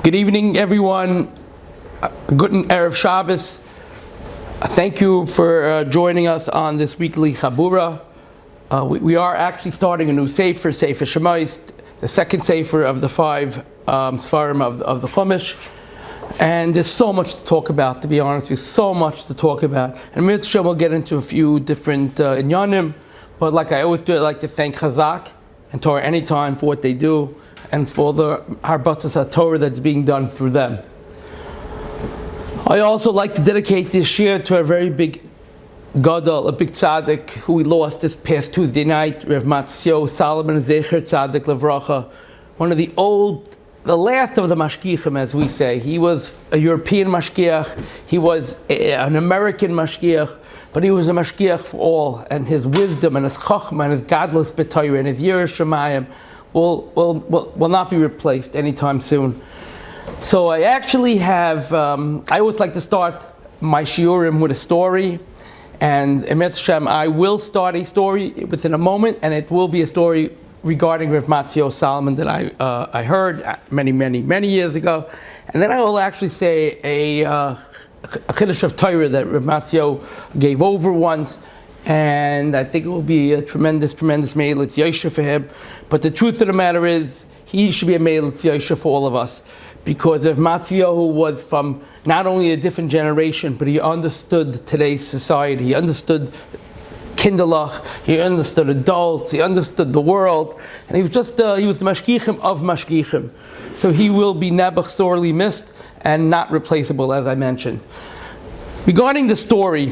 Good evening, everyone. Good Erev Shabbos. Thank you for joining us on this weekly Chabura. We are actually starting a new Sefer Shemais, the second Sefer of the five Sfarim of the Chumash. And there's so much to talk about, to be honest with you, so much to talk about. And Mitzvah, we'll get into a few different inyanim, but like I always do, I'd like to thank Chazaq and Torah Anytime for what they do, and for the Harbatas HaTorah that's being done through them. I also like to dedicate this year to a very big Gadol, a big tzaddik, who we lost this past Tuesday night, Rav Matzio Solomon Zecher Tzaddik Levracha, one of the last of the mashgiachim, as we say. He was a European mashgiach, he was an American mashgiach, but he was a mashgiach for all, and his wisdom and his chachma and his gadlus b'Torah and his yiras shamayim will not be replaced anytime soon. So I actually have, I always like to start my shiurim with a story, and Emet Hashem, I will start a story within a moment, and it will be a story regarding Rav Matzio Solomon that I heard many years ago, and then I will actually say a chiddush of Torah that Rav Matzio gave over once, and I think it will be a tremendous meilitz yosha for him. But the truth of the matter is, he should be a meilitz yosha for all of us, because Rav Matzio was from not only a different generation, but he understood today's society. He understood kinderlach, he understood adults, he understood the world, and he was the mashgichim of mashgichim. So he will be nebuch sorely missed and not replaceable, as I mentioned. Regarding the story,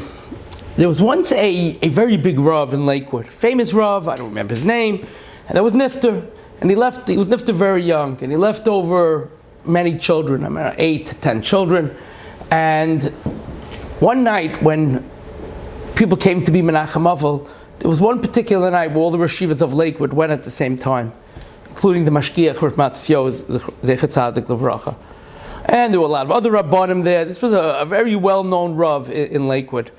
there was once a very big Rav in Lakewood, famous Rav, I don't remember his name, and that was Nifter. And he was Nifter very young, and he left over many children, 8 to 10 children. And one night when people came to be Menachem Avel, there was one particular night where all the Reshivas of Lakewood went at the same time, including the Mashgiach Rav Matzio Zecher Tzaddik Levracha. And there were a lot of other Rabbanim there. This was a very well-known Rav in Lakewood.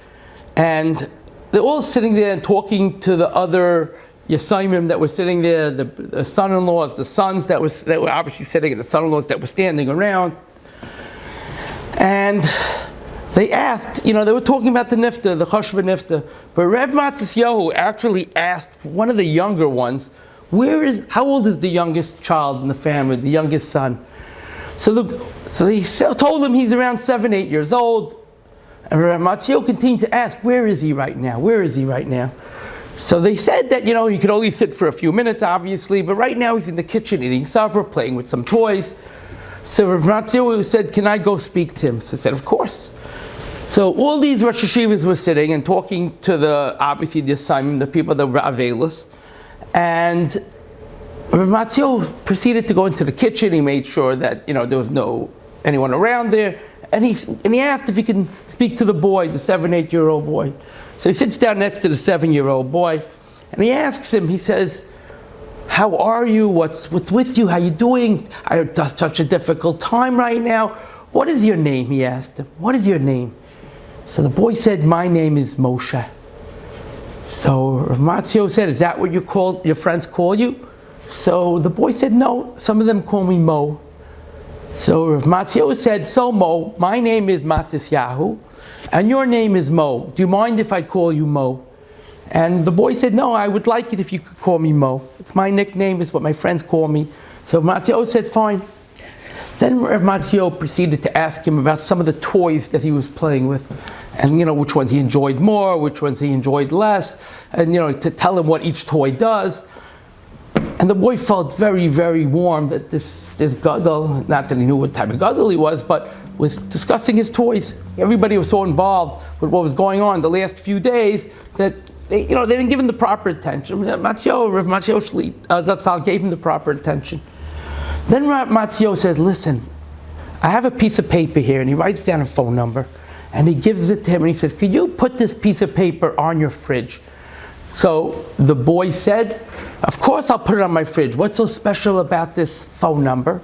And they're all sitting there and talking to the other Yesayimim that were sitting there, the son-in-laws, the sons that were obviously sitting, and the son-in-laws that were standing around. And they asked, they were talking about the Nifta, the Chashva Nifta, but Reb Matzio actually asked one of the younger ones, how old is the youngest child in the family, the youngest son? So they told him he's around 7-8 years old. And Reb Matzio continued to ask, where is he right now? Where is he right now? So they said that, he could only sit for a few minutes, obviously, but right now he's in the kitchen eating supper, playing with some toys. So Reb Matzio said, can I go speak to him? So I said, of course. So all these Rosh Hashivas were sitting and talking to obviously the assignment, the people that were Avelis. And Reb Matzio proceeded to go into the kitchen. He made sure that, there was anyone around there. And he asked if he can speak to the boy, the 7-8-year-old boy. So he sits down next to the 7-year-old boy, and he asks him, he says, how are you? What's with you? How you doing? I had such a difficult time right now. What is your name? He asked him. What is your name? So the boy said, my name is Moshe. So Rav Matzio said, is that what your friends call you? So the boy said, no, some of them call me Mo. So Rav Matzio said, so Mo, my name is Matisyahu, and your name is Mo. Do you mind if I call you Mo? And the boy said, no, I would like it if you could call me Mo. It's my nickname, it's what my friends call me. So Matzio said, fine. Then Rav Matzio proceeded to ask him about some of the toys that he was playing with, and which ones he enjoyed more, which ones he enjoyed less, and to tell him what each toy does. And the boy felt very, very warm that this gadol, not that he knew what type of gadol he was, but was discussing his toys. Everybody was so involved with what was going on the last few days that they didn't give him the proper attention. Rav Matzio Zatzal gave him the proper attention. Then Rav Matzio says, listen, I have a piece of paper here, and he writes down a phone number, and he gives it to him, and he says, could you put this piece of paper on your fridge? So the boy said, of course I'll put it on my fridge. What's so special about this phone number?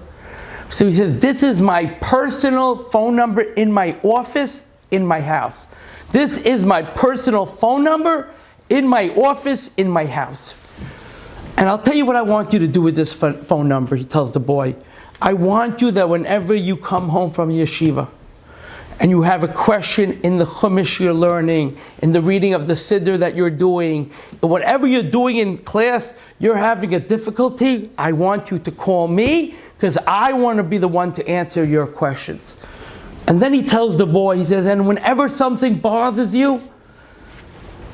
So he says, this is my personal phone number in my office, in my house. This is my personal phone number in my office, in my house. And I'll tell you what I want you to do with this phone number, he tells the boy. I want you that whenever you come home from yeshiva and you have a question in the chumash you're learning, in the reading of the siddur that you're doing, whatever you're doing in class, you're having a difficulty, I want you to call me because I want to be the one to answer your questions. And then he tells the boy, he says, and whenever something bothers you,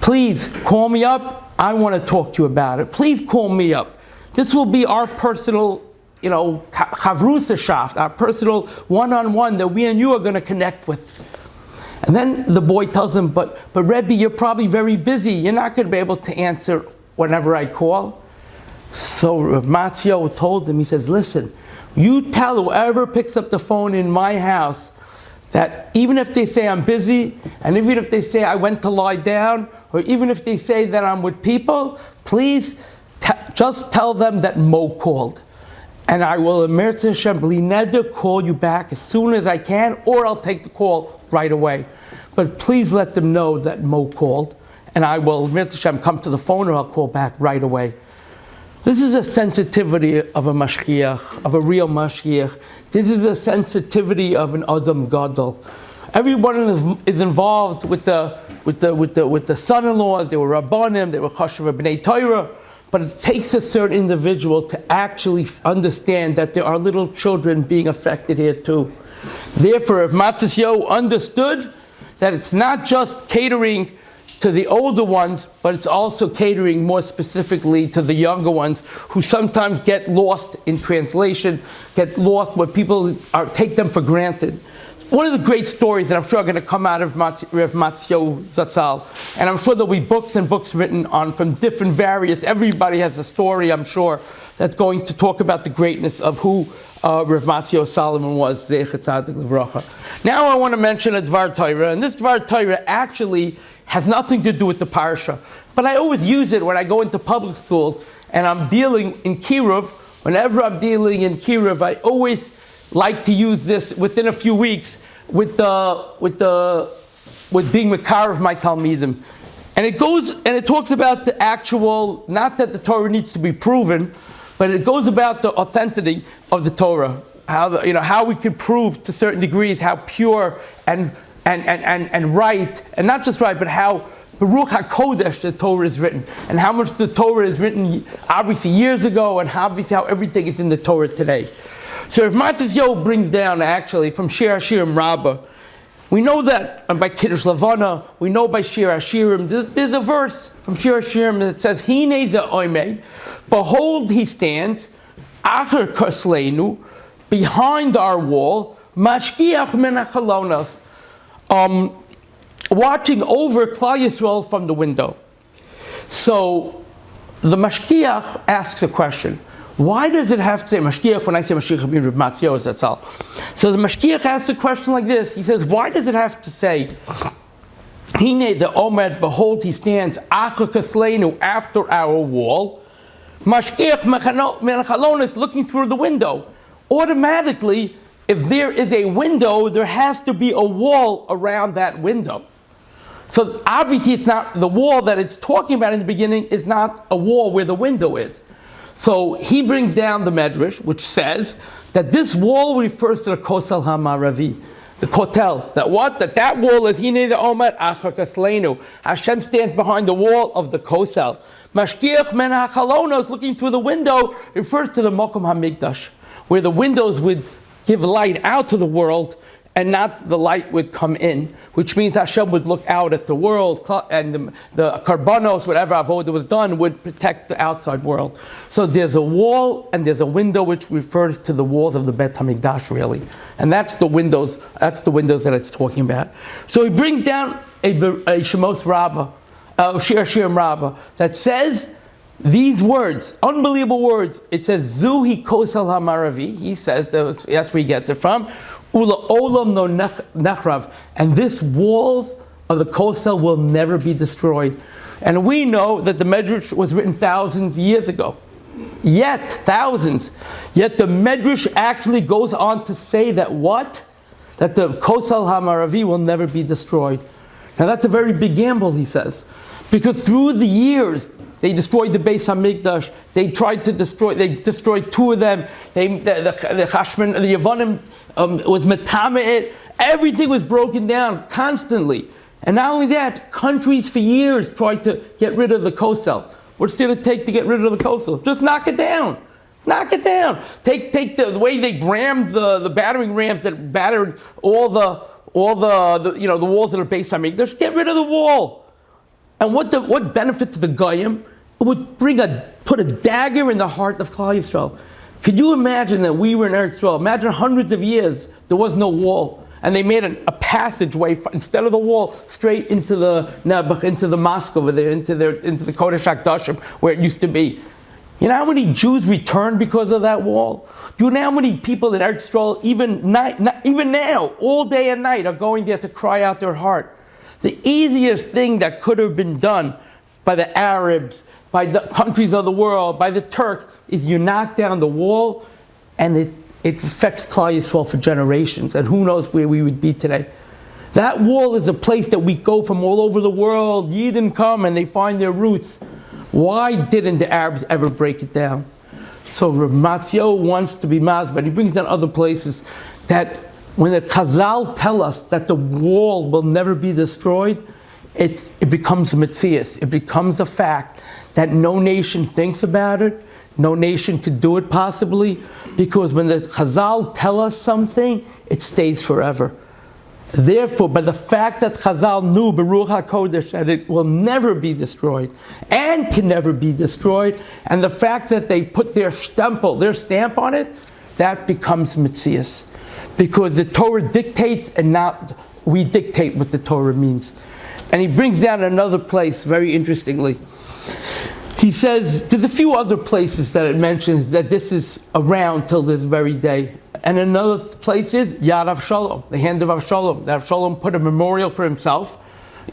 please call me up. I want to talk to you about it. Please call me up. This will be our personal, chavrusashaft, our personal one-on-one that we and you are going to connect with. And then the boy tells him, but Rebbe, you're probably very busy. You're not going to be able to answer whenever I call. So Rav Matzio told him, he says, listen, you tell whoever picks up the phone in my house that even if they say I'm busy, and even if they say I went to lie down, or even if they say that I'm with people, please just tell them that Mo called. And I will, Emertz Hashem, bli neder, call you back as soon as I can, or I'll take the call right away. But please let them know that Mo called, and I will, Emertz Hashem, come to the phone, or I'll call back right away. This is a sensitivity of a mashgiach, of a real mashgiach. This is a sensitivity of an Adam Gadol. Everyone is involved with the son-in-laws. They were Rabbanim, they were Chashav B'nai Torah. But it takes a certain individual to actually understand that there are little children being affected here too. Therefore, if Matzio understood that it's not just catering to the older ones, but it's also catering more specifically to the younger ones who sometimes get lost in translation, get lost where people take them for granted. One of the great stories that I'm sure are going to come out of Rav Matzio Zatzal, and I'm sure there'll be books and books written on from different various, everybody has a story, I'm sure, that's going to talk about the greatness of who Rav Matzio Solomon was, Zeichet Tzadik Livracha. Now I want to mention a Dvar Torah, and this Dvar Torah actually has nothing to do with the parsha, but I always use it when I go into public schools and I'm dealing in Kiruv. Whenever I'm dealing in Kiruv, I always like to use this within a few weeks with being Makar of my Talmidim. And it goes and it talks about the actual, not that the Torah needs to be proven, but it goes about the authenticity of the Torah. How we can prove to certain degrees how pure and right, and not just right, but how Baruch HaKodesh the Torah is written, and how much the Torah is written obviously years ago, and obviously how everything is in the Torah today. So if Matzio brings down actually from Shir Hashirim Rabbah, we know that by Kiddush Lavana, we know by Shir Hashirim, there's a verse from Shir Hashirim that says, Hine ze oimed, behold he stands, Acher Kasleinu, behind our wall, Mashkiach min hachalonos, watching over Klal Yisrael from the window. So the Mashkiach asks a question. Why does it have to say Mashkiach when I say Mashkiach I mean Rav Matzio, that's all. So the Mashkiach asks a question like this. He says, why does it have to say Hine the Omed, behold he stands, Acha Kasleinu, after our wall, Mashkiach min hachalonos, looking through the window. Automatically, if there is a window, there has to be a wall around that window. So obviously it's not the wall that it's talking about in the beginning is not a wall where the window is. So he brings down the Medrash, which says that this wall refers to the Kosel HaMaravi, the Kotel. That what? That wall is Hine the Omer Achar Kasleinu. Hashem stands behind the wall of the Kosel. Mashkiach men hachalonos, looking through the window, refers to the Mokom HaMikdash, where the windows would give light out to the world, and not the light would come in, which means Hashem would look out at the world, and the karbanos, whatever avodah was done, would protect the outside world. So there's a wall and there's a window which refers to the walls of the Bet HaMikdash, really. And that's the windows that it's talking about. So he brings down a Shemos Rabbah, Shir Hashirim Rabbah, that says these words, unbelievable words. It says, Zuhi Kosel HaMaravi. He says, that's where he gets it from. Ula Olam no Nechrav. And this walls of the Kosel will never be destroyed. And we know that the Medrash was written thousands of years ago. Yet the Medrash actually goes on to say that what? That the Kosel HaMaravi will never be destroyed. Now that's a very big gamble, he says. Because through the years, They destroyed the Beis Hamikdash. They destroyed two of them. The Yavanim was metameh. Everything was broken down constantly. And not only that, countries for years tried to get rid of the Kosel. What's it take to get rid of the Kosel? Just knock it down. Knock it down. Take the way they rammed the battering rams that battered all the walls that are based on me. Just get rid of the wall. And what benefit to the Goyim? It would put a dagger in the heart of Klal Yisrael. Could you imagine that we were in Eretz Yisrael? Imagine hundreds of years there was no wall. And they made a passageway instead of the wall straight into the Nebuch, into the mosque over there, into the Kodesh HaKadoshim where it used to be. You know how many Jews returned because of that wall? Do you know how many people in Eretz Yisrael, even now, all day and night, are going there to cry out their heart? The easiest thing that could have been done by the Arabs, by the countries of the world, by the Turks, is you knock down the wall, and it affects Klal Yisrael for generations, and who knows where we would be today. That wall is a place that we go from all over the world. Yidden come and they find their roots. Why didn't the Arabs ever break it down? So Rav Matzio wants to be Maz, but he brings down other places that when the Chazal tell us that the wall will never be destroyed, it becomes a metzias. It becomes a fact that no nation thinks about it. No nation could do it possibly, because when the Chazal tell us something, it stays forever. Therefore, by the fact that Chazal knew Beruch HaKodesh that it will never be destroyed and can never be destroyed, and the fact that they put their stamp on it, that becomes metzias. Because the Torah dictates and not we dictate what the Torah means. And he brings down another place, very interestingly. He says, there's a few other places that it mentions that this is around till this very day. And another place is Yad Avshalom, the hand of Avshalom. That Avshalom put a memorial for himself.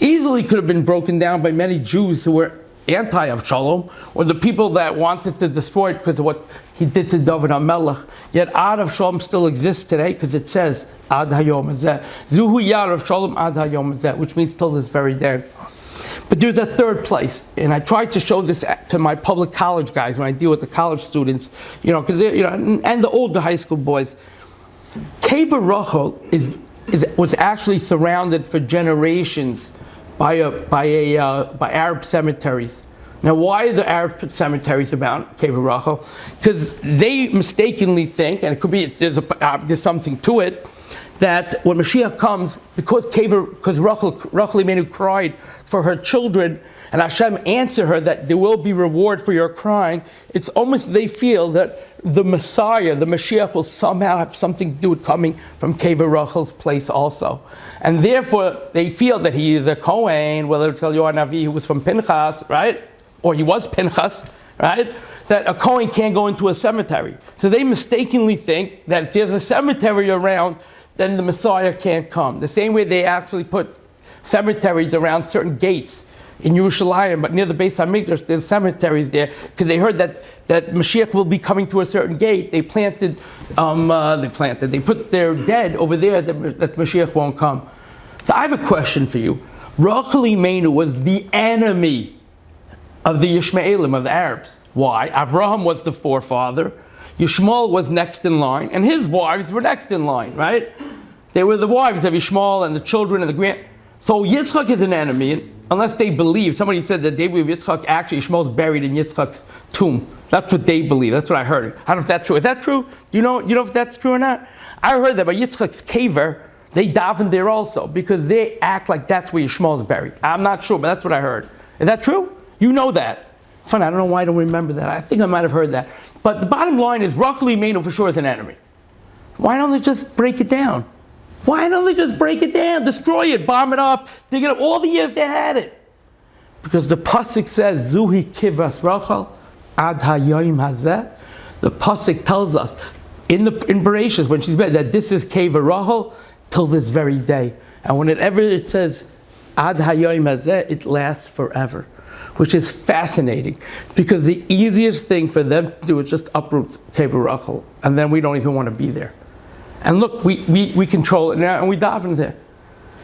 Easily could have been broken down by many Jews who were anti-Avshalom, or the people that wanted to destroy it because of what he did to David HaMelech. Yet Ad Avshalom still exists today because it says Ad Hayom Hazeh. Zuhu Yad Avshalom Ad Hayom Hazeh, which means till this very day. But there's a third place, and I tried to show this to my public college guys when I deal with the college students, because and the older high school boys. Kever Rachel was actually surrounded for generations by Arab cemeteries. Now, why are the Arab cemeteries about Kever Rachel? Because they mistakenly think, and it could be there's something to it, that when Mashiach comes, because Rachel Imenu cried for her children, and Hashem answered her that there will be reward for your crying, it's almost they feel that the Messiah, the Mashiach, will somehow have something to do with coming from Kever Rachel's place also. And therefore, they feel that he is a Kohen, whether it's Eliyahu Navi, who was from Pinchas, right? Or he was Pinchas, right? That a Kohen can't go into a cemetery. So they mistakenly think that if there's a cemetery around, then the Messiah can't come. The same way they actually put cemeteries around certain gates in Yerushalayim, but near the Beis Hamikdash, there's cemeteries there, because they heard that Mashiach will be coming through a certain gate. They put their dead over there that Mashiach won't come. So I have a question for you. Rachel Imenu was the enemy of the Yishmaelim, of the Arabs. Why? Avrohom was the forefather. Yishmael was next in line, and his wives were next in line, right? They were the wives of Yishmael and the children and the grand. So Yitzchak is an enemy, unless they believe. Somebody said that they believe Yitzchak, actually Yishmael's buried in Yitzchak's tomb. That's what they believe. That's what I heard. I don't know if that's true. Is that true? Do you know if that's true or not? I heard that by Yitzchak's caver, they daven there also, because they act like that's where Yishmael's buried. I'm not sure, but that's what I heard. Is that true? You know that. It's funny, I don't know why I don't remember that. I think I might have heard that. But the bottom line is, Rachel Imenu for sure is an enemy. Why don't they just break it down? Why don't they just break it down, destroy it, bomb it up, dig it up, all the years they had it? Because the Pasuk says, Zuhi kivras Rachel ad hayom hazeh. The Pasuk tells us, in Bereshit, when she's buried, that this is Kever Rachel till this very day. And whenever it says ad hayom hazeh, it lasts forever. Which is fascinating, because the easiest thing for them to do is just uproot Kever Rachel, and then we don't even want to be there. And look, we control it now, and we daven there.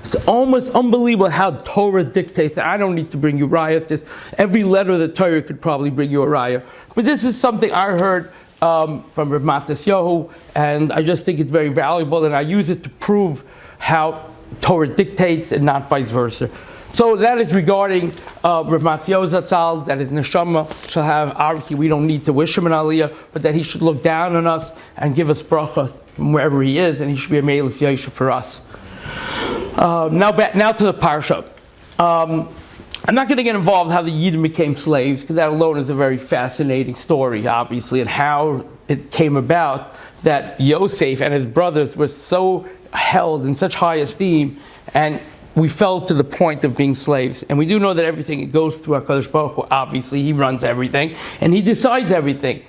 It's almost unbelievable how Torah dictates. I don't need to bring you rayas. Every letter of the Torah could probably bring you a raya. But this is something I heard from Rav Matisyahu, and I just think it's very valuable, and I use it to prove how Torah dictates and not vice versa. So that is regarding Rav Matisyahu Zatzal, that his neshama shall have, obviously we don't need to wish him an aliyah, but that he should look down on us and give us bracha from wherever he is, and he should be a Me'elis Yesha for us. Now to the parsha. I'm not going to get involved how the Yidden became slaves, because that alone is a very fascinating story, obviously, and how it came about that Yosef and his brothers were so held in such high esteem, and we fell to the point of being slaves. And we do know that everything goes through HaKadosh Baruch Hu. Obviously, he runs everything, and he decides everything.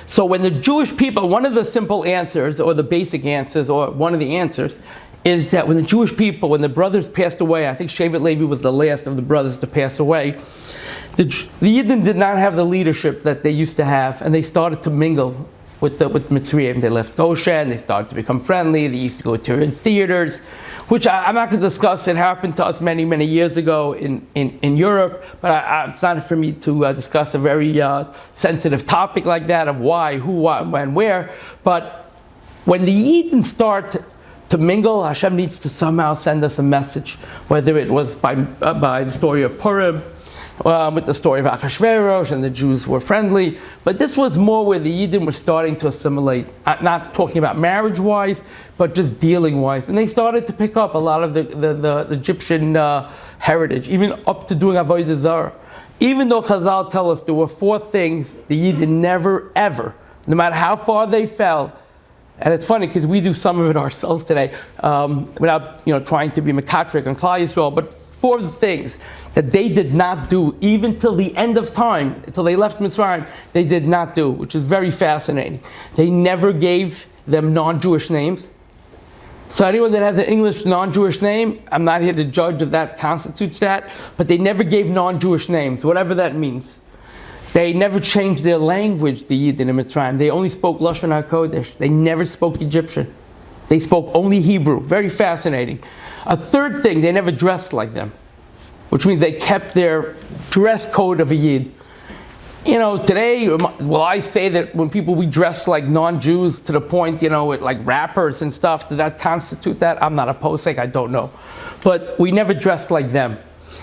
So when the Jewish people, one of the simple answers, or the basic answers, or one of the answers, is that when the Jewish people, when the brothers passed away, I think Shevet Levi was the last of the brothers to pass away, the Yidden did not have the leadership that they used to have, and they started to mingle with Mitzrayim. They left Goshen, they started to become friendly, they used to go to theaters, which I'm not going to discuss. It happened to us many, many years ago in Europe, but it's not for me to discuss a very sensitive topic like that of why, who, what, when, where. But when the Yidden start to mingle, Hashem needs to somehow send us a message, whether it was by the story of Purim, with the story of Achashverosh, and the Jews were friendly. But this was more where the Yidden were starting to assimilate, not talking about marriage-wise, but just dealing-wise. And they started to pick up a lot of the Egyptian heritage, even up to doing Avodah Zarah. Even though Chazal tell us there were 4 things the Yidden never, ever, no matter how far they fell. And it's funny because we do some of it ourselves today, without trying to be Mekatrik on Klal Yisrael, but 4 of the things that they did not do, even till the end of time, until they left Mitzrayim, they did not do, which is very fascinating. They never gave them non-Jewish names. So anyone that has an English non-Jewish name, I'm not here to judge if that constitutes that, but they never gave non-Jewish names, whatever that means. They never changed their language, the Yidden in Mitzrayim. They only spoke Lashon HaKodesh. They never spoke Egyptian. They spoke only Hebrew. Very fascinating. A third thing, they never dressed like them, which means they kept their dress code of a Yid. Today, will I say that when we dress like non-Jews to the point, with like rappers and stuff, does that constitute that? I'm not a posek, I don't know. But we never dressed like them.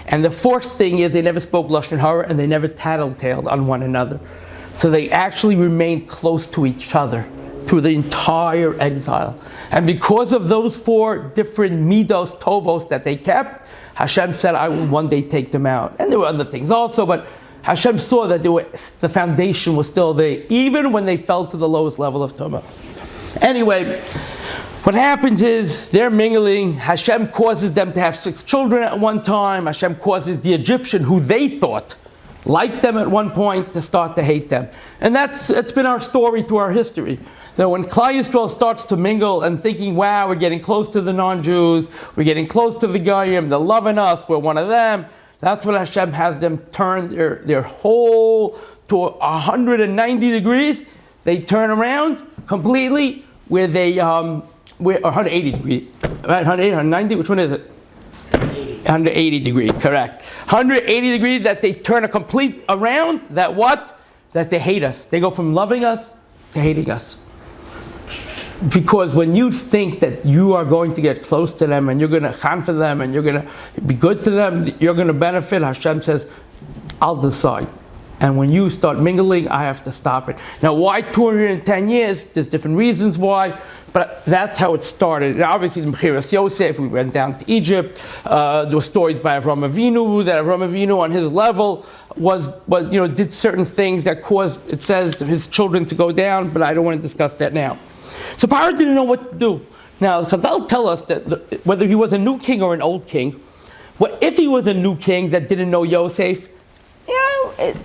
And the 4th thing is they never spoke Lashon Hara, and they never tattletaled on one another. So they actually remained close to each other through the entire exile. And because of those 4 different midos, tovos that they kept, Hashem said, I will one day take them out. And there were other things also, but Hashem saw that the foundation was still there, even when they fell to the lowest level of Tumah. Anyway, what happens is they're mingling. Hashem causes them to have 6 children at one time. Hashem causes the Egyptian, who they thought liked them at one point, to start to hate them. And it's been our story through our history. That when Klal Yisrael starts to mingle and thinking, wow, we're getting close to the non-Jews, we're getting close to the Goyim, they're loving us, we're one of them, that's when Hashem has them turn their whole to 190 degrees. They turn around completely, where they, we're 180 degrees, right? 180, 190, which one is it? 180 degrees, correct. 180 degrees, that they turn a complete around, that what? That they hate us. They go from loving us to hating us. Because when you think that you are going to get close to them, and you're going to chan for them, and you're going to be good to them, you're going to benefit, Hashem says, I'll decide. And when you start mingling, I have to stop it. Now, why 210 years? There's different reasons why, but that's how it started. And obviously, in Mechiras Yosef, we went down to Egypt. There were stories by Avrohom Avinu, that Avrohom Avinu on his level did certain things that caused, it says, his children to go down, but I don't want to discuss that now. So Paro didn't know what to do. Now, Chazal tell us that whether he was a new king or an old king, if he was a new king that didn't know Yosef,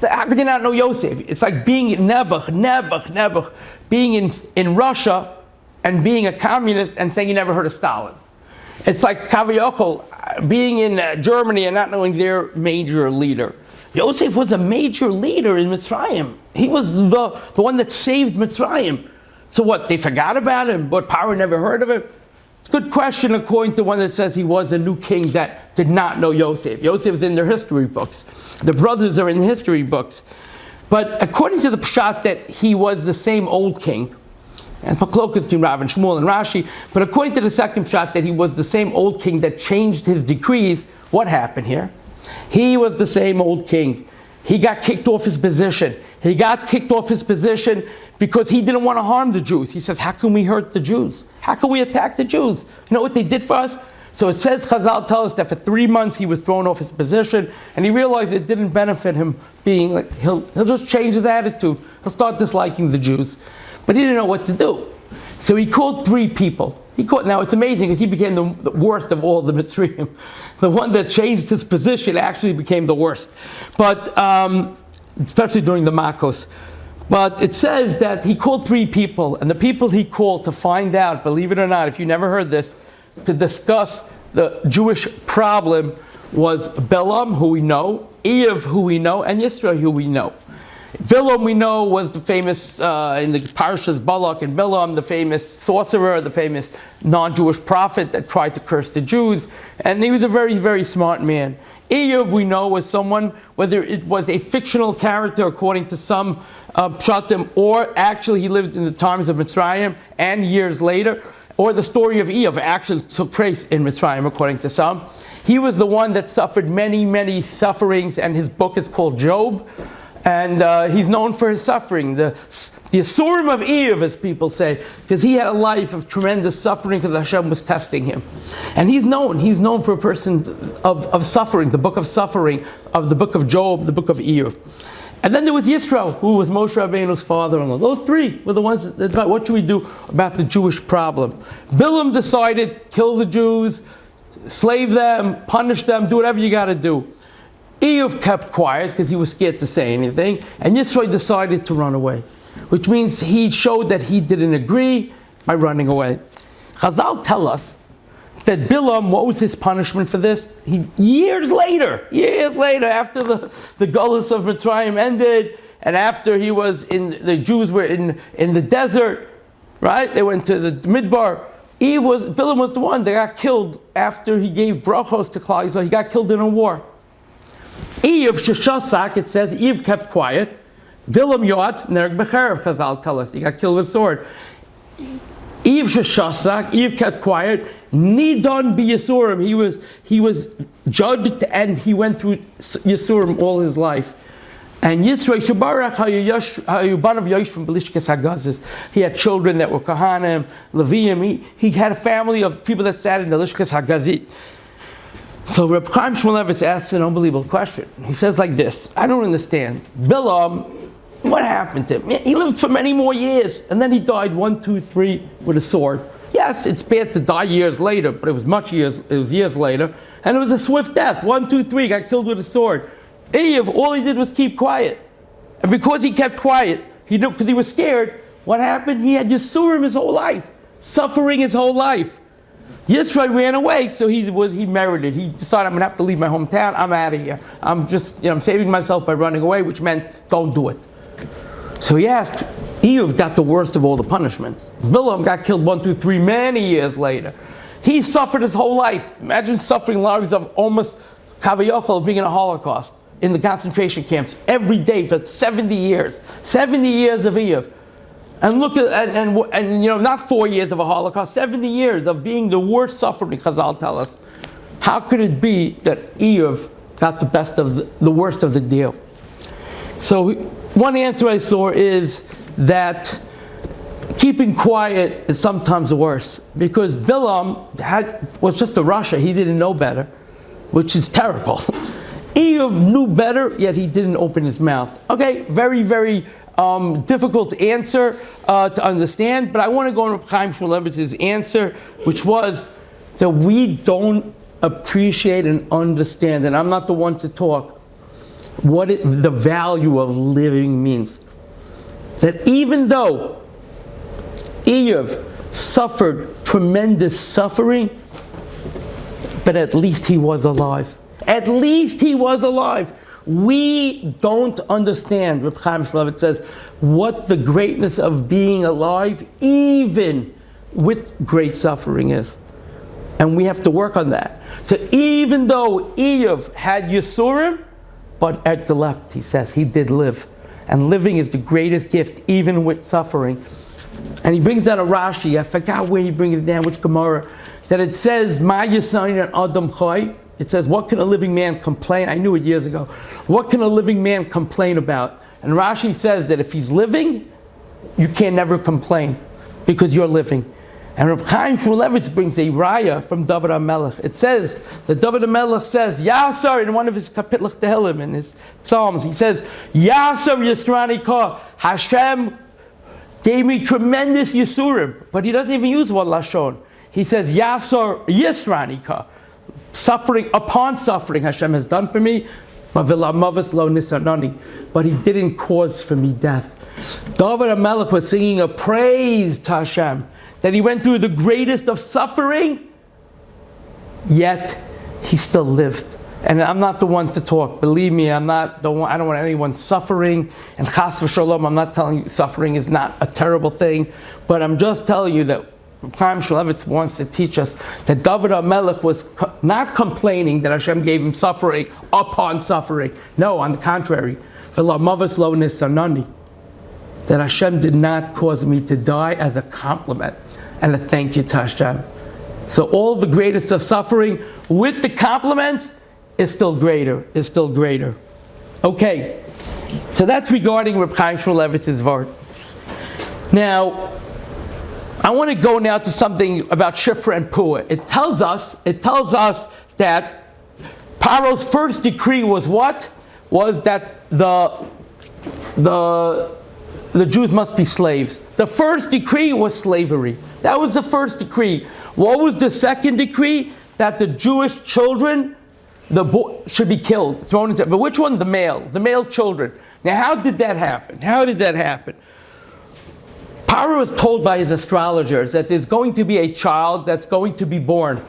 how could you not know Yosef? It's like being Nebuch, being in Russia and being a communist and saying you never heard of Stalin. It's like Kaviyachol, being in Germany and not knowing their major leader. Yosef was a major leader in Mitzrayim. He was the one that saved Mitzrayim. So what, they forgot about him, but Paro never heard of him? Good question according to one that says he was a new king that did not know Yosef. Yosef is in their history books. The brothers are in the history books. But according to the Pshat that he was the same old king, and Machlokas between Rav and Shmuel and Rashi, but according to the second Pshat that he was the same old king that changed his decrees, what happened here? He was the same old king. He got kicked off his position. He got kicked off his position because he didn't want to harm the Jews. He says, how can we hurt the Jews? How can we attack the Jews? You know what they did for us? So it says, Chazal tells us that for 3 months he was thrown off his position, and he realized it didn't benefit him being like, he'll just change his attitude. He'll start disliking the Jews. But he didn't know what to do. So he called 3 people. Now it's amazing because he became the worst of all the Mitzrayim. The one that changed his position actually became the worst. But, especially during the Makos. But it says that he called 3 people, and the people he called to find out, believe it or not, if you never heard this, to discuss the Jewish problem was Bilam, who we know, Eiv, who we know, and Yisro, who we know. Bilam, we know, was the famous, in the Parashas Balak and Bilam, the famous sorcerer, the famous non-Jewish prophet that tried to curse the Jews, and he was a very, very smart man. Eiv, we know, was someone, whether it was a fictional character according to some Pshatim, or actually he lived in the times of Mitzrayim and years later, or the story of Eiv actually took place in Mitzrayim according to some. He was the one that suffered many, many sufferings, and his book is called Job. And he's known for his suffering, the Asurim of Eiv, as people say, because he had a life of tremendous suffering because Hashem was testing him. And he's known for a person of suffering, the book of suffering, of the book of Job, the book of Eiv. And then there was Yisro, who was Moshe Rabbeinu's father-in-law. Those 3 were the ones that, what should we do about the Jewish problem? Bilam decided, kill the Jews, slave them, punish them, do whatever you got to do. Eiv kept quiet because he was scared to say anything, and Yisro decided to run away, which means he showed that he didn't agree by running away. Chazal tell us that Bilam, what was his punishment for this? Years later, after the Gullus of Mitzrayim ended, and after the Jews were in the desert, right? They went to the Midbar. Bilam was the one that got killed after he gave brachos to Klal Yisrael. He got killed in a war. Eiv Shashak, it says, Eiv kept quiet. Bilam Yoatz Nerg Becherev, Chazal tell us, he got killed with a sword. Eiv Shashak, Eiv kept quiet. Nidon bi Yisurim, he was judged, and he went through Yisurim all his life. And Yisro Shabarach Hayubanav Yosh from Belishkas Hagazis. He had children that were Kahanim, Leviim. He had a family of people that sat in the Lishkas Hagazit. So Reb Chaim Shmulevitz asks an unbelievable question. He says like this: I don't understand. Bilam, what happened to him? He lived for many more years, and then he died 1, 2, 3 with a sword. Yes, it's bad to die years later, but it was years later, and it was a swift death. 1, 2, 3, got killed with a sword. Eiv, all he did was keep quiet, and because he kept quiet, because he was scared. What happened? He had Yisurim his whole life, suffering his whole life. Yisro ran away, so he merited. He decided, I'm going to have to leave my hometown. I'm out of here. I'm just, I'm saving myself by running away, which meant don't do it. So he asked. Eiv got the worst of all the punishments. Bilam got killed 1, 2, 3 many years later. He suffered his whole life. Imagine suffering lives of almost Kavayachal, being in a Holocaust, in the concentration camps, every day for 70 years. 70 years of Eiv. And look at, and not 4 years of a Holocaust, 70 years of being the worst suffering, Chazal tell us. How could it be that Eiv got the best of the worst of the deal? So one answer I saw is that keeping quiet is sometimes worse, because Bilam was just a Rasha. He didn't know better, which is terrible. Eiv knew better, yet he didn't open his mouth. Okay, very, very difficult answer to understand, but I want to go on Reb Chaim Shmulevitz's answer, which was that we don't appreciate and understand, and I'm not the one to talk, what the value of living means. That even though Eiv suffered tremendous suffering, but at least he was alive. At least he was alive. We don't understand, Reb Chaim Shmulevitz says, what the greatness of being alive, even with great suffering, is. And we have to work on that. So even though Eev had Yisurim, but at Galept, he says, he did live. And living is the greatest gift, even with suffering. And he brings down a Rashi, I forgot where he brings it down, which Gemara, that it says, Ma Yisayin and Adam Chai. It says, what can a living man complain? I knew it years ago. What can a living man complain about? And Rashi says that if he's living, you can never complain because you're living. And Reb Chaim Shmulevitz brings a raya from David HaMelech. It says that David HaMelech says, Yasar, in one of his Kapitlach Tehillim, in his Psalms, he says, Yasar Yisrani Ka, Hashem gave me tremendous Yisurim. But he doesn't even use one Lashon. He says, Yasar Yisrani Ka, suffering upon suffering Hashem has done for me, but he didn't cause for me death. David HaMelech was singing a praise to Hashem, that he went through the greatest of suffering, yet he still lived. And I'm not the one to talk. Believe me, I don't want anyone suffering. And chas v'shalom, I'm not telling you suffering is not a terrible thing, but I'm just telling you that Chaim Shmulevitz wants to teach us that David HaMelech was not complaining that Hashem gave him suffering upon suffering. No, on the contrary. That Hashem did not cause me to die as a compliment and a thank you to Hashem. So all the greatest of suffering with the compliments is still greater, Okay, so that's regarding Reb Chaim Shmulevitz's Vart. Now, I want to go now to something about Shifra and Puah. It tells us that Paro's first decree was what? Was that the Jews must be slaves. The first decree was slavery. That was the first decree. What was the second decree? That the Jewish children, should be killed, thrown into. But which one? The male children. Now, how did that happen? Paro was told by his astrologers that there's going to be a child that's going to be born.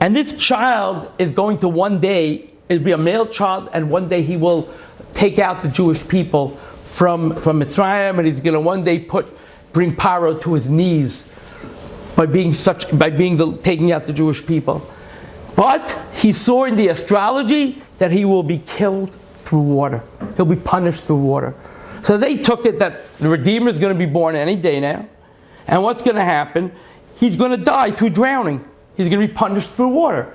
And this child is going to one day, it'll be a male child, and one day he will take out the Jewish people from Mitzrayim, and he's going to one day bring Paro to his knees by taking out the Jewish people. But he saw in the astrology that he will be killed through water. He'll be punished through water. So they took it that the Redeemer is going to be born any day now. And what's going to happen? He's going to die through drowning. He's going to be punished through water.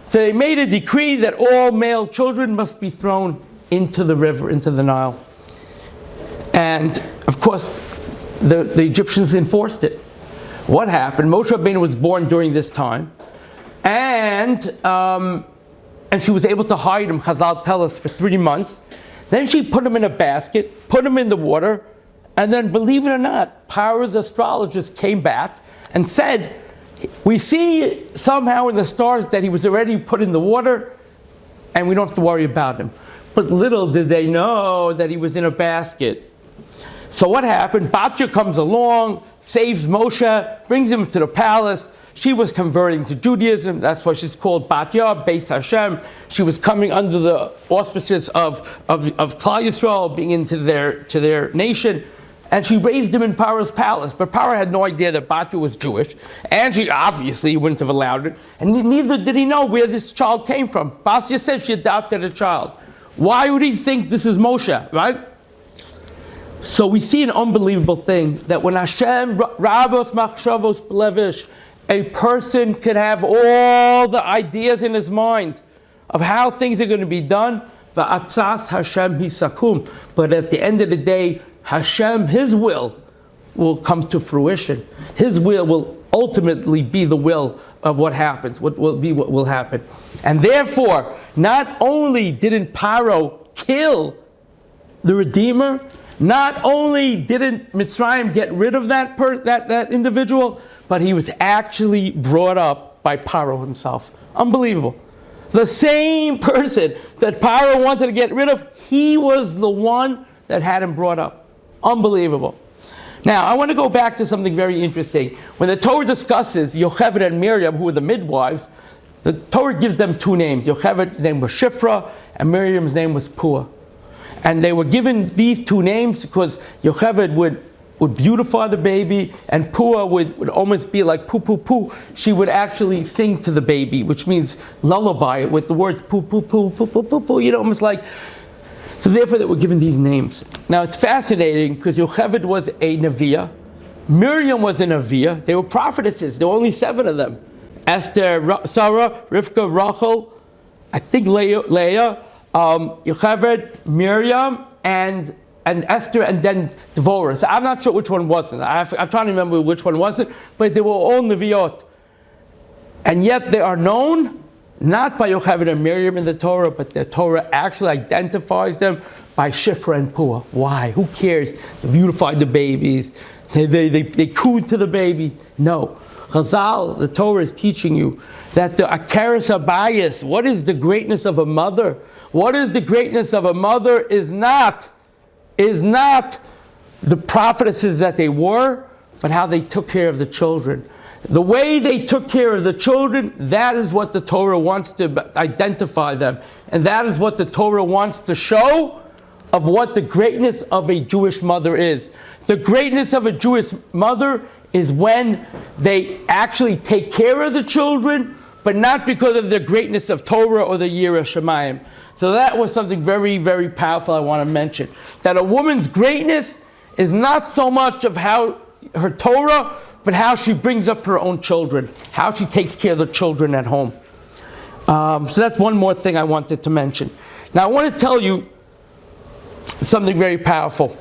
So they made a decree that all male children must be thrown into the river, into the Nile. And, of course, the Egyptians enforced it. What happened? Moshe Rabbeinu was born during this time. And she was able to hide him, Chazal tell us, for 3 months. Then she put him in a basket, put him in the water, and then, believe it or not, Paro's astrologers came back and said, we see somehow in the stars that he was already put in the water, and we don't have to worry about him. But little did they know that he was in a basket. So what happened? Batya comes along, saves Moshe, brings him to the palace. She was converting to Judaism. That's why she's called Batya, Beis Hashem. She was coming under the auspices of Klal Yisrael, being into their nation. And she raised him in Paro's palace. But Paro had no idea that Batya was Jewish. And she obviously wouldn't have allowed it. And neither did he know where this child came from. Batya said she adopted a child. Why would he think this is Moshe, right? So we see an unbelievable thing, that when Hashem, Rabos Machshavos Blevish, a person could have all the ideas in his mind of how things are going to be done, Va'atzas Hashem Hisakum. But at the end of the day, Hashem, His will come to fruition. His will ultimately be the will of what happens, what will happen. And therefore, not only didn't Paro kill the Redeemer, not only didn't Mitzrayim get rid of that individual, but he was actually brought up by Paro himself. Unbelievable. The same person that Paro wanted to get rid of, he was the one that had him brought up. Unbelievable. Now, I want to go back to something very interesting. When the Torah discusses Yocheved and Miriam, who were the midwives, the Torah gives them two names. Yocheved's name was Shifra, and Miriam's name was Puah. And they were given these two names because Yocheved would would beautify the baby, and Pua would almost be like poo poo poo. She would actually sing to the baby, which means lullaby with the words poo poo poo poo poo poo poo, almost like. So therefore they were given these names. Now it's fascinating because Yocheved was a Neviah, Miriam was a Neviah, they were prophetesses, there were only 7 of them. Esther, Sarah, Rivka, Rachel, I think Leah, Yocheved, Miriam, and Esther, and then Devorah. So I'm not sure which one wasn't. I'm trying to remember which one wasn't, but they were all Neviot. And yet they are known not by Yocheved and Miriam in the Torah, but the Torah actually identifies them by Shifra and Pua. Why? Who cares? They beautified the babies. They cooed to the baby. No. Chazal, the Torah is teaching you that the Akaris Abayis, what is the greatness of a mother? What is the greatness of a mother is not the prophetesses that they were, but how they took care of the children. The way they took care of the children, that is what the Torah wants to identify them. And that is what the Torah wants to show of what the greatness of a Jewish mother is. The greatness of a Jewish mother is when they actually take care of the children, but not because of the greatness of Torah or the Yirah Shamayim. So that was something very, very powerful I want to mention. That a woman's greatness is not so much of how her Torah, but how she brings up her own children, how she takes care of the children at home. So that's one more thing I wanted to mention. Now I want to tell you something very powerful.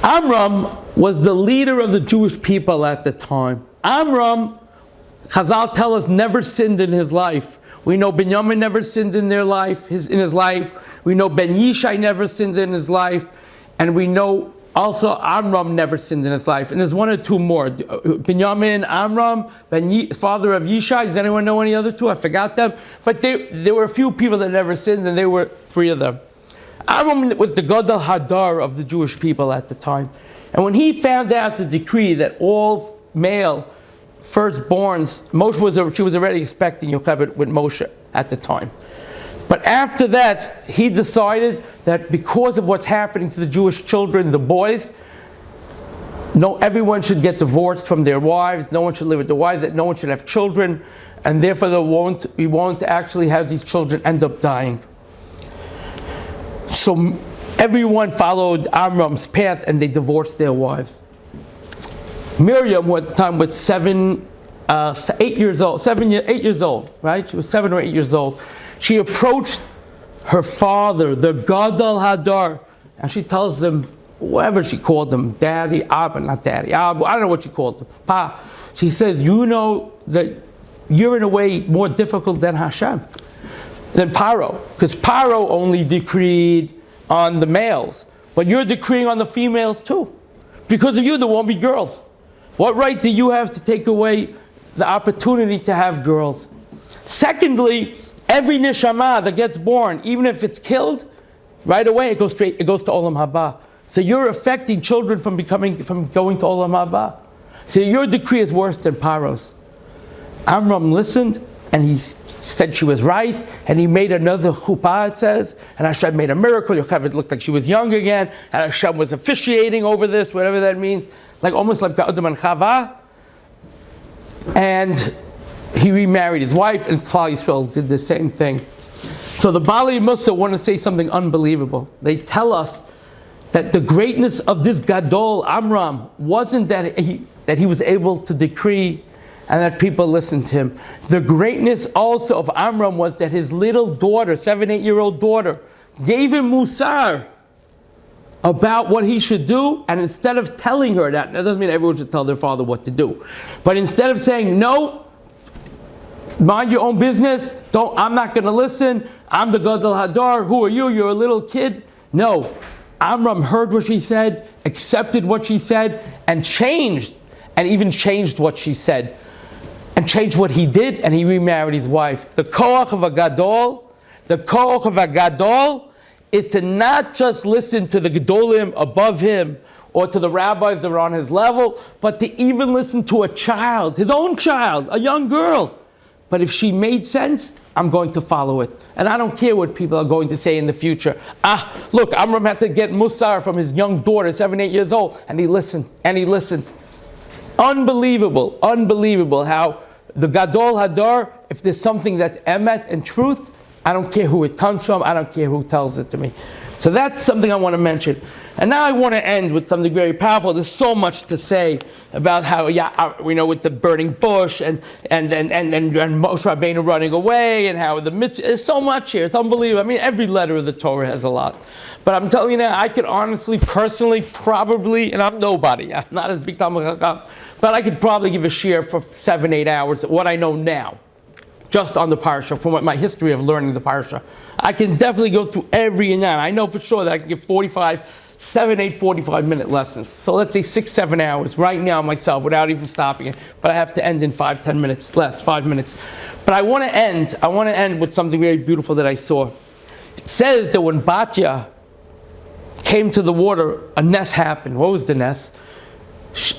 Amram was the leader of the Jewish people at the time. Amram, Chazal tell us, never sinned in his life. We know Binyamin never sinned in his life. We know Ben Yishai never sinned in his life. And we know also Amram never sinned in his life. And there's 1 or 2 more. Binyamin, Amram, father of Yishai. Does anyone know any other 2? I forgot them. But there were a few people that never sinned, and there were 3 of them. Amram was the Gadol Hadar of the Jewish people at the time. And when he found out the decree that all male firstborns, she was already expecting Yocheved with Moshe at the time. But after that, he decided that because of what's happening to the Jewish children, the boys, everyone should get divorced from their wives, no one should live with their wives, that no one should have children, and therefore we won't actually have these children end up dying. So everyone followed Amram's path and they divorced their wives. Miriam, who at the time was 8 years old, right? She was 7 or 8 years old. She approached her father, the Gadol Hadar, and she tells him, whatever she called him, Daddy, Abba, not Daddy, Abba, I don't know what she called him, Pa. She says, you know that you're in a way more difficult than Hashem, than Paro, because Paro only decreed on the males, but you're decreeing on the females too. Because of you, there won't be girls. What right do you have to take away the opportunity to have girls? Secondly, every neshama that gets born, even if it's killed, right away it goes to Olam Haba. So you're affecting children from going to Olam Haba. So your decree is worse than Paro's. Amram listened, and he said she was right, and he made another chuppah, it says, and Hashem made a miracle. Yocheved looked like she was young again, and Hashem was officiating over this, whatever that means, almost like Adam and Chava. And he remarried his wife, and Klal Yisrael did the same thing. So the Bali Musa want to say something unbelievable. They tell us that the greatness of this Gadol, Amram, wasn't that he was able to decree and that people listened to him. The greatness also of Amram was that his little daughter, 7-8-year-old daughter, gave him musar about what he should do, and instead of telling her that doesn't mean everyone should tell their father what to do, but instead of saying, no, mind your own business, I'm not going to listen, I'm the Gadol Hadar, who are you, you're a little kid. No, Amram heard what she said, accepted what she said, and changed what she said, and changed what he did, and he remarried his wife. The koach of a gadol is to not just listen to the gedolim above him or to the rabbis that are on his level, but to even listen to a child, his own child, a young girl. but if she made sense, I'm going to follow it. And I don't care what people are going to say in the future. Look, Amram had to get Musar from his young daughter, 7, 8 years old, and he listened. Unbelievable how the Gadol Hadar, if there's something that's emet and truth, I don't care who it comes from, I don't care who tells it to me. So that's something I want to mention. And now I want to end with something very powerful. There's so much to say about how, we know with the burning bush and Moshe Rabbeinu running away and how the mitzvah, there's so much here. It's unbelievable. I mean, every letter of the Torah has a lot. But I'm telling you now, I could honestly, personally, probably, and I'm nobody, I'm not as big Talmud Chacham, but I could probably give a share for 7, 8 hours, what I know now, just on the parsha, from what my history of learning the parsha. I can definitely go through every inyan. I know for sure that I can give 7, 8 45-minute lessons. So let's say 6, 7 hours right now myself without even stopping it. But I have to end in 5, 10 minutes, less, 5 minutes. But I want to end with something very beautiful that I saw. It says that when Batya came to the water, a ness happened. What was the ness?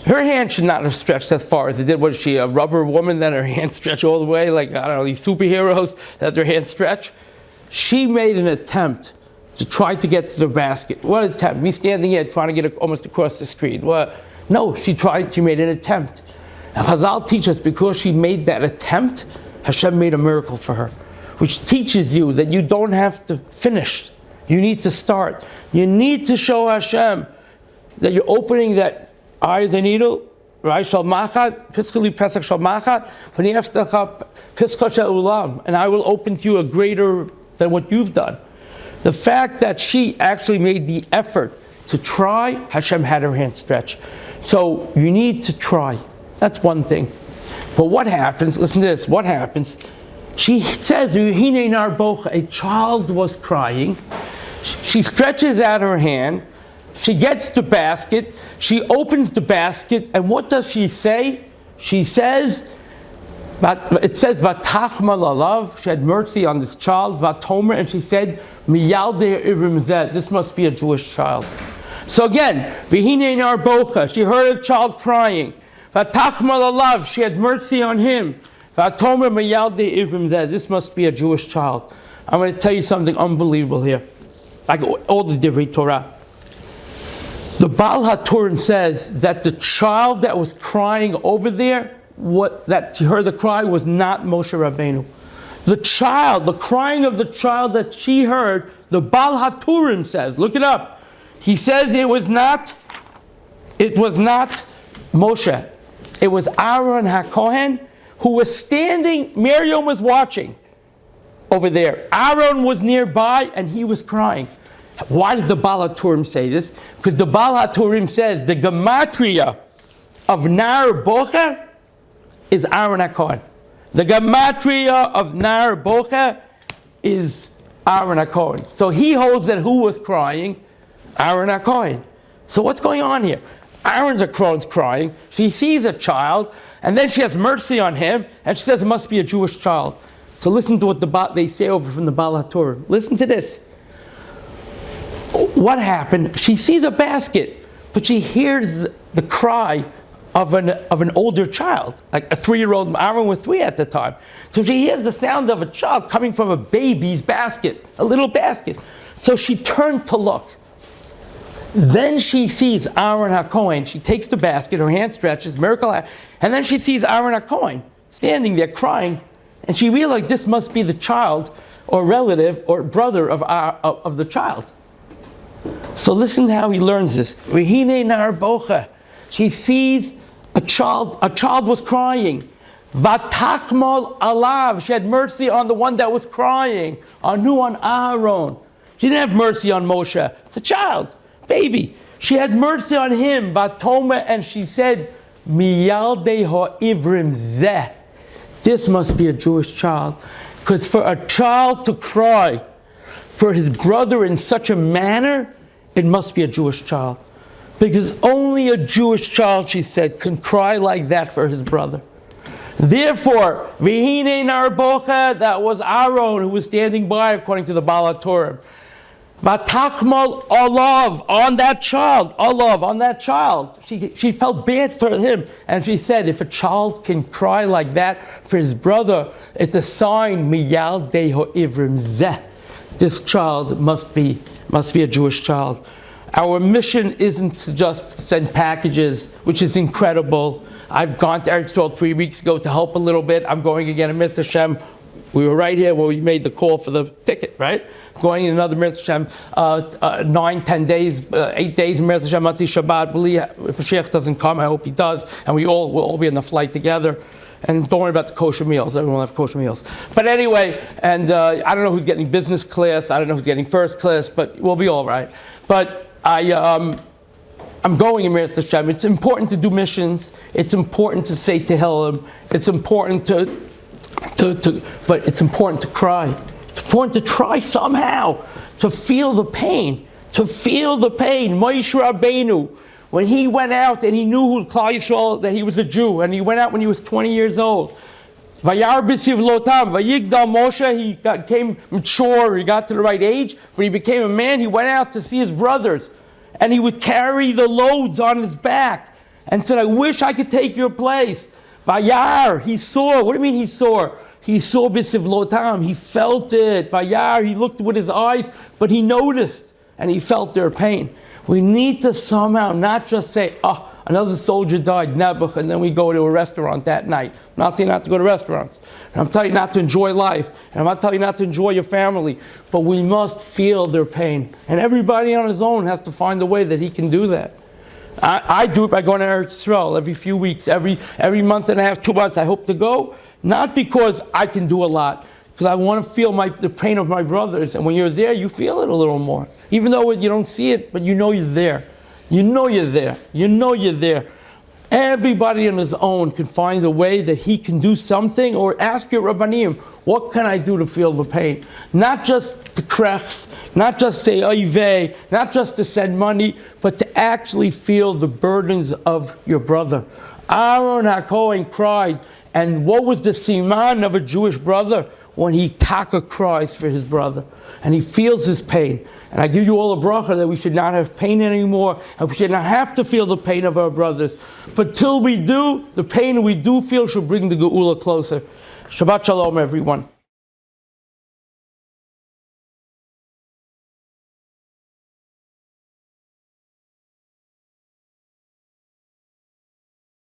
Her hand should not have stretched as far as it did. Was she a rubber woman that her hand stretched all the way? Like, I don't know, these superheroes that their hands stretch? She made an attempt to try to get to the basket. What attempt? Me standing here trying to get almost across the street. No, she made an attempt. And Chazal teaches us because she made that attempt, Hashem made a miracle for her. Which teaches you that you don't have to finish. You need to start. You need to show Hashem that you're opening that eye of the needle, right? Shal machat, piskali pesach shal machat, v'nieftecha piskal shel ulam, and I will open to you a greater than what you've done. The fact that she actually made the effort to try, Hashem had her hand stretched. So you need to try. That's one thing. But what happens? Listen to this. What happens? She says, a child was crying. She stretches out her hand. She gets the basket. She opens the basket. And what does she say? She says, it says, Vatachma lalav, she had mercy on this child, Vatomer, and she said, Miyaldeh ivrim zed, this must be a Jewish child. So again, Vihine narbocha, she heard a child crying. Vatachma lalav, she had mercy on him. Vatomer Miyaldeh ivrim zed, this must be a Jewish child. I'm going to tell you something unbelievable here. Like all the Divrei Torah. The Baal HaTurim says that the child that was crying over there, that she heard the cry was not Moshe Rabbeinu. The crying of the child that she heard, the Baal HaTurim says, look it up. He says it was not Moshe. It was Aaron HaKohen who was standing, Miriam was watching over there. Aaron was nearby and he was crying. Why does the Baal HaTurim say this? Because the Baal HaTurim says the gematria of Nar Bocha is Aaron HaKohen. The gematria of Nar Bocha is Aaron HaKohen. So he holds that who was crying? Aaron HaKohen. So what's going on here? Aaron's crying. She sees a child, and then she has mercy on him, and she says it must be a Jewish child. So listen to what they say over from the Baal HaTurim. Listen to this. What happened? She sees a basket, but she hears the cry of an older child, like a 3-year-old. Amram was 3 at the time. So she hears the sound of a child coming from a baby's basket, a little basket. So she turned to look. Then she sees Aaron HaKohen. She takes the basket, her hand stretches, miracle, and then she sees Aaron HaKohen standing there crying, and she realized this must be the child or relative or brother of the child. So listen to how he learns this. V'hinei nar bocha. She sees a child was crying. Vatachmol alav. She had mercy on the one that was crying. On who? On Aaron. She didn't have mercy on Moshe. It's a child, baby. She had mercy on him. Vatoma, and she said, Miyaldei ha'ivrim zeh. This must be a Jewish child. Because for a child to cry for his brother in such a manner, it must be a Jewish child. Because only a Jewish child, she said, can cry like that for his brother. Therefore, Vihine nar bocha, that was Aaron who was standing by, according to the Baal HaTurim. Vatachmal olav, on that child, olav, on that child. She felt bad for him, and she said, if a child can cry like that for his brother, it's a sign, miyal deho ivrim zeh. This child must be a Jewish child. Our mission isn't to just send packages, which is incredible. I've gone to Exile 3 weeks ago to help a little bit. I'm going again in Mitzvah Hashem. We were right here where we made the call for the ticket, right? Going in another Mitzvah Hashem, 9, 10 days, 8 days in Mitzvah Hashem, Matzi Shabbat. Believe if Mashiach doesn't come, I hope he does, and we'll all be on the flight together. And don't worry about the kosher meals. Everyone will have kosher meals. But anyway, and I don't know who's getting business class. I don't know who's getting first class, but we'll be all right. But I'm going in Mitzvah Hashem. It's important to do missions. It's important to say Tehillim. It's important but it's important to cry. It's important to try somehow to feel the pain. To feel the pain. Moshe Rabbeinu, when he went out and he knew who Klal Yisrael, that he was a Jew, and he went out when he was 20 years old. Vayar b'sivlotam, vayigdal Moshe, he became mature, he got to the right age, when he became a man, he went out to see his brothers, and he would carry the loads on his back, and said, I wish I could take your place. Vayar, he saw, what do you mean he saw? He saw b'sivlotam, he felt it. Vayar, he looked with his eyes, but he noticed, and he felt their pain. We need to somehow not just say, oh, another soldier died, Nebuch, and then we go to a restaurant that night. I'm not telling you not to go to restaurants. And I'm telling you not to enjoy life. And I'm not telling you not to enjoy your family. But we must feel their pain. And everybody on his own has to find a way that he can do that. I do it by going to Eretz Yisrael every few weeks, every month and a half, 2 months. I hope to go, not because I can do a lot, because I want to feel the pain of my brothers. And when you're there, you feel it a little more. Even though you don't see it, but you know you're there. You know you're there. You know you're there. Everybody on his own can find a way that he can do something, or ask your Rabbanim, what can I do to feel the pain? Not just to krechs, not just say oiveh, not just to send money, but to actually feel the burdens of your brother. Aaron HaKohen cried, and what was the siman of a Jewish brother? When he taka cries for his brother, and he feels his pain. And I give you all a bracha that we should not have pain anymore, and we should not have to feel the pain of our brothers. But till we do, the pain we do feel should bring the geula closer. Shabbat shalom, everyone.